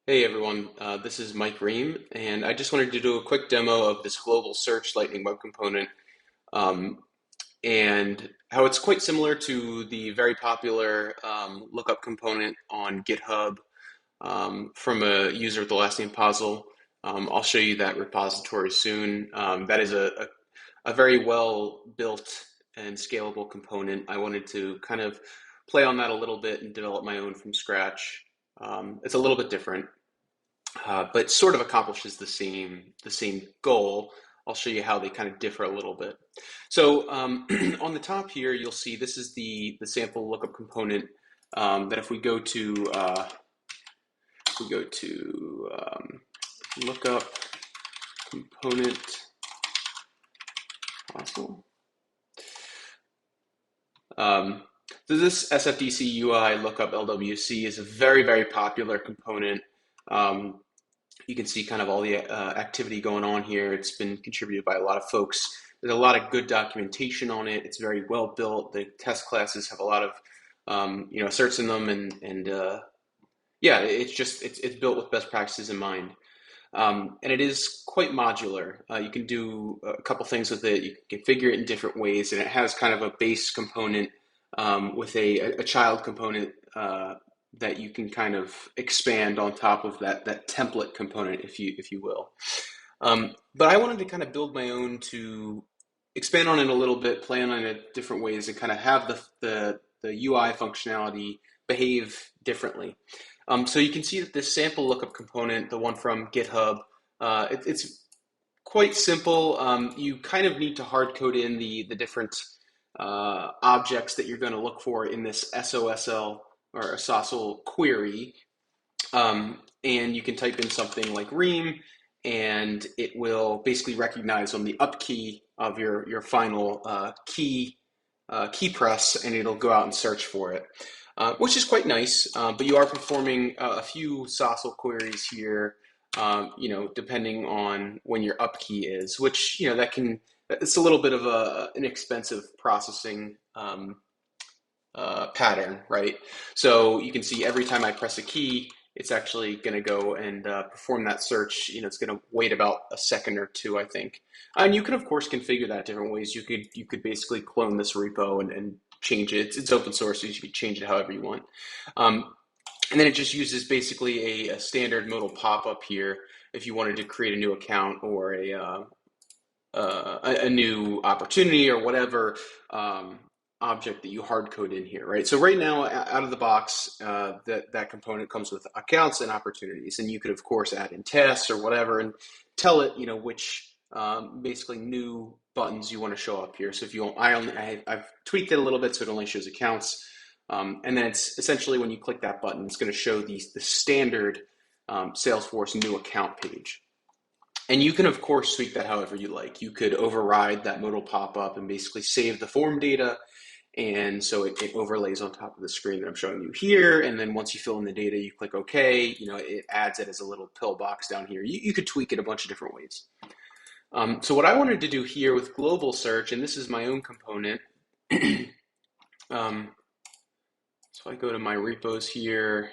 Hey everyone, this is Mike Ream, and I just wanted to do a quick demo of this global search Lightning Web Component um, and how it's quite similar to the very popular lookup component on GitHub from a user with the last name Puzzle. I'll show you that repository soon. That is a very well built and scalable component. I wanted to kind of play on that a little bit and develop my own from scratch. It's a little bit different but sort of accomplishes the same goal. I'll show you how they kind of differ a little bit. So on the top here, you'll see this is the sample lookup component that if we go to lookup component possible. So this SFDC UI lookup LWC is a very popular component. Um, you can see kind of all the activity going on here. It's been contributed by a lot of folks. There's a lot of good documentation on it. It's very well built. The test classes have a lot of asserts in them, and yeah, it's built with best practices in mind. And it is quite modular. You can do a couple things with it. You can configure it in different ways, and it has kind of a base component with a child component that you can kind of expand on top of that template component, if you will. But I wanted to kind of build my own to expand on it a little bit, play on it different ways, and kind of have the UI functionality behave differently. So you can see that this sample lookup component, the one from GitHub, it's quite simple. You kind of need to hard code in the different objects that you're going to look for in this SOSL or a SOSL query. And you can type in something like ream, and it will basically recognize on the up key of your final key press, and it'll go out and search for it, which is quite nice. But you are performing a few SOSL queries here, depending on when your up key is, which it's a little bit of an expensive processing pattern, right? So you can see every time I press a key, it's actually going to go and perform that search. It's going to wait about a second or two, I think. And you can, of course, configure that different ways. You could basically clone this repo and change it. It's open source, so you can change it however you want. And then it just uses basically a standard modal pop-up here if you wanted to create a new account or a new opportunity or whatever object that you hard code in here, right? So right now, out of the box, that component comes with accounts and opportunities, and you could of course add in tests or whatever, and tell it, which basically new buttons you want to show up here. So if you want, I've tweaked it a little bit so it only shows accounts, and then it's essentially when you click that button, it's going to show the standard Salesforce new account page. And you can, of course, tweak that however you like. You could override that modal pop-up and basically save the form data. And so it overlays on top of the screen that I'm showing you here. And then once you fill in the data, you click OK. It adds it as a little pillbox down here. You could tweak it a bunch of different ways. So what I wanted to do here with global search, and this is my own component. So I go to my repos here.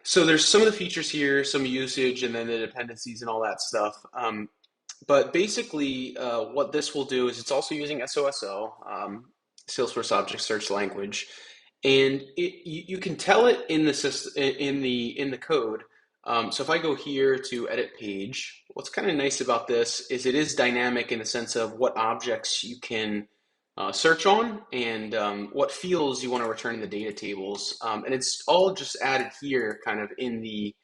So there's some of the features here, some usage, and then the dependencies and all that stuff. But basically, what this will do is it's also using SOSL, Salesforce Object Search Language, and you can tell it in the system, in the code. So if I go here to edit page, what's kind of nice about this is it is dynamic in the sense of what objects you can search on and what fields you want to return in the data tables. And it's all just added here kind of in the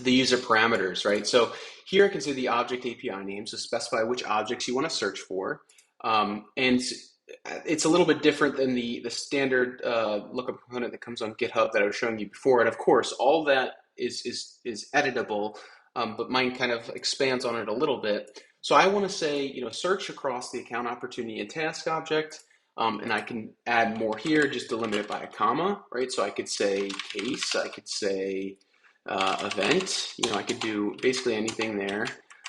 user parameters, right? So here I can say the object API name, so specify which objects you want to search for. And it's a little bit different than the standard lookup component that comes on GitHub that I was showing you before. And of course, all that is editable, but mine kind of expands on it a little bit. So I want to say, search across the account opportunity and task object, and I can add more here, just delimit it by a comma, right? So I could say case, I could say event, I could do basically anything there,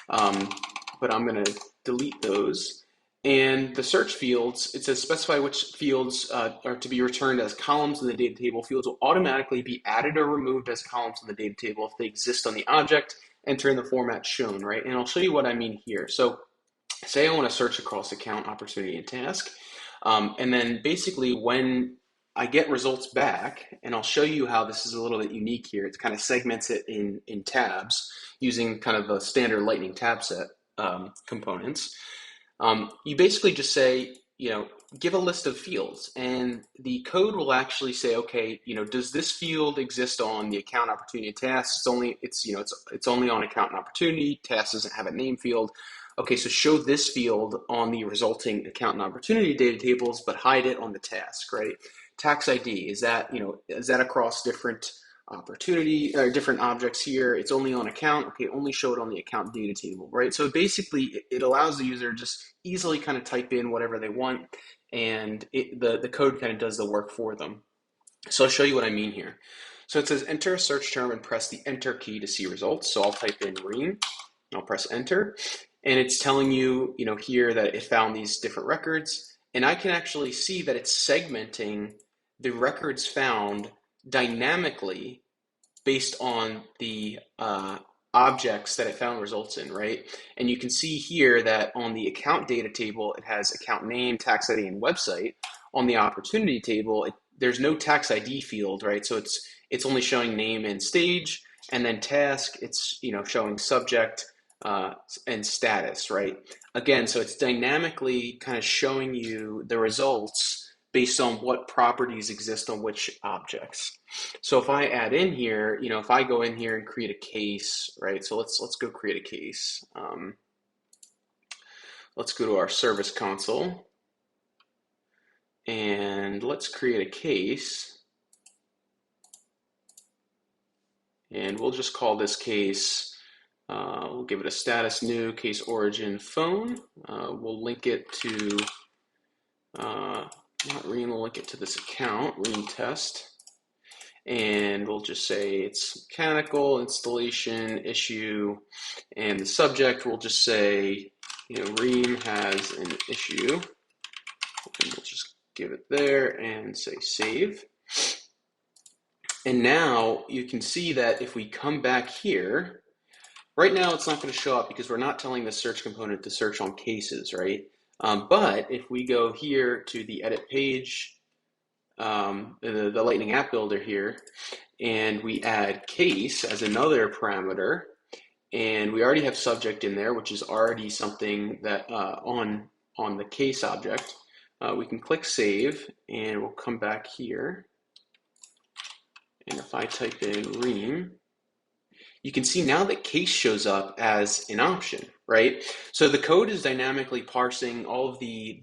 but I'm going to delete those. And the search fields, it says specify which fields are to be returned as columns in the data table. Fields will automatically be added or removed as columns in the data table if they exist on the object, enter in the format shown, right? And I'll show you what I mean here. So say I want to search across account, opportunity, and task. And then basically when I get results back, and I'll show you how this is a little bit unique here. It kind of segments it in tabs using kind of the standard Lightning tab set components. You basically just say, give a list of fields, and the code will actually say, okay, does this field exist on the account, opportunity, and task? It's only on account and opportunity. Task doesn't have a name field. Okay, so show this field on the resulting account and opportunity data tables, but hide it on the task, right? Tax ID, is that across different opportunity or different objects here? It's only on account. Okay, only show it on the account data table, right? So basically it allows the user to just easily kind of type in whatever they want, and the code kind of does the work for them. So I'll show you what I mean here. So it says enter a search term and press the enter key to see results. So I'll type in Reem, I'll press enter, and it's telling you, here that it found these different records, and I can actually see that it's segmenting the records found dynamically based on the objects that it found results in, right? And you can see here that on the account data table, it has account name, tax ID, and website. On the opportunity table, there's no tax ID field, right? So it's only showing name and stage, and then task, it's showing subject and status, right? Again, so it's dynamically kind of showing you the results based on what properties exist on which objects. So if I add in here, if I go in here and create a case, right? So let's go create a case. Let's go to our service console and let's create a case. And we'll just call this case, we'll give it a status new, case origin phone. We'll link it to, not Reem, we'll link it to this account, Reem test. And we'll just say it's mechanical installation issue. And the subject will just say, Reem has an issue. And we'll just give it there and say save. And now you can see that if we come back here, right now it's not going to show up because we're not telling the search component to search on cases, right? But if we go here to the edit page, the Lightning App Builder here, and we add case as another parameter, and we already have subject in there, which is already something that on the case object, we can click save, and we'll come back here. And if I type in Reem, you can see now that case shows up as an option, right? So the code is dynamically parsing all of the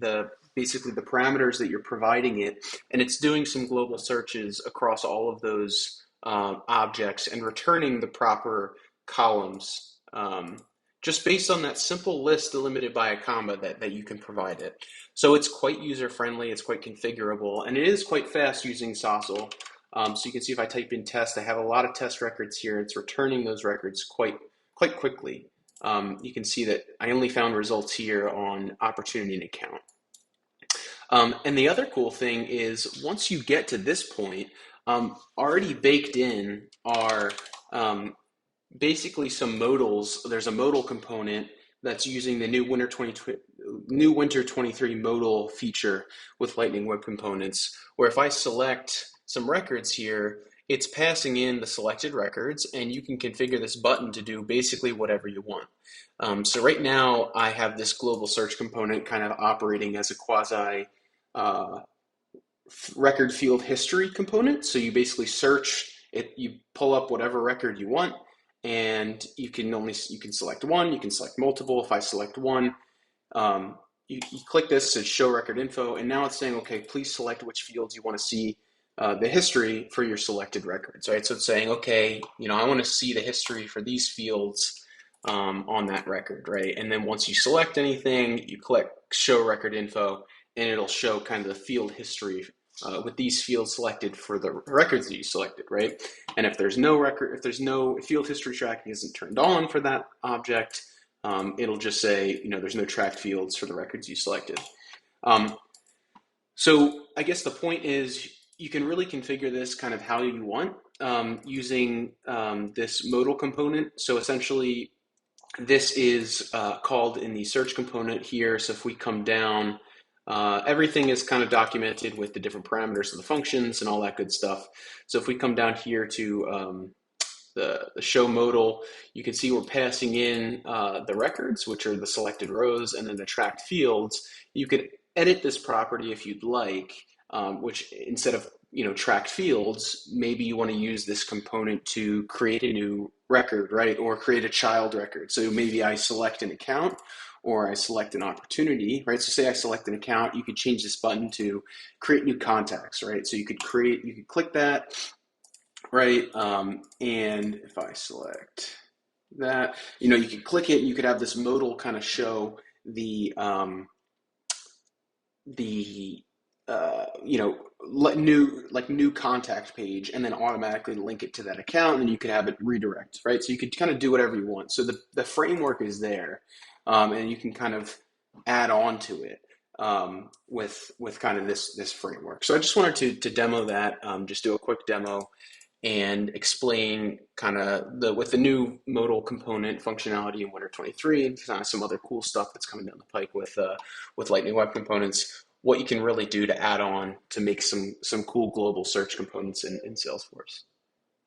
basically the parameters that you're providing it, and it's doing some global searches across all of those objects and returning the proper columns just based on that simple list delimited by a comma that you can provide it. So it's quite user-friendly, it's quite configurable, and it is quite fast using Sossel. So you can see if I type in test, I have a lot of test records here. It's returning those records quite quickly. You can see that I only found results here on opportunity and account. And the other cool thing is once you get to this point, already baked in are basically some modals. There's a modal component that's using the new Winter 23 modal feature with Lightning Web Components, where if I select some records here, it's passing in the selected records, and you can configure this button to do basically whatever you want. So right now I have this global search component kind of operating as a quasi record field history component. So you basically search it, you pull up whatever record you want, and you can select one, you can select multiple. If I select one, you click this to show record info, and now it's saying, okay, please select which fields you want to see the history for your selected records, right? So it's saying, okay, I want to see the history for these fields on that record, right? And then once you select anything, you click show record info, and it'll show kind of the field history with these fields selected for the records that you selected, right? And if there's no field history tracking isn't turned on for that object, it'll just say, there's no tracked fields for the records you selected. Um, so I guess the point is you can really configure this kind of how you want using this modal component. So essentially, this is called in the search component here. So if we come down, everything is kind of documented with the different parameters of the functions and all that good stuff. So if we come down here to the show modal, you can see we're passing in the records, which are the selected rows, and then the tracked fields. You could edit this property if you'd like, which instead of tracked fields, maybe you want to use this component to create a new record, right? Or create a child record. So maybe I select an account or I select an opportunity, right? So say I select an account, you could change this button to create new contacts, right? So you could click that, right? And if I select that, you could click it and you could have this modal kind of show the new contact page and then automatically link it to that account, and then you could have it redirect, right? So you could kind of do whatever you want. So the framework is there, and you can kind of add on to it with kind of this framework. So I just wanted to demo that, just do a quick demo and explain kind of with the new modal component functionality in Winter 23 and kind of some other cool stuff that's coming down the pike with Lightning Web Components, what you can really do to add on to make some cool global search components in Salesforce.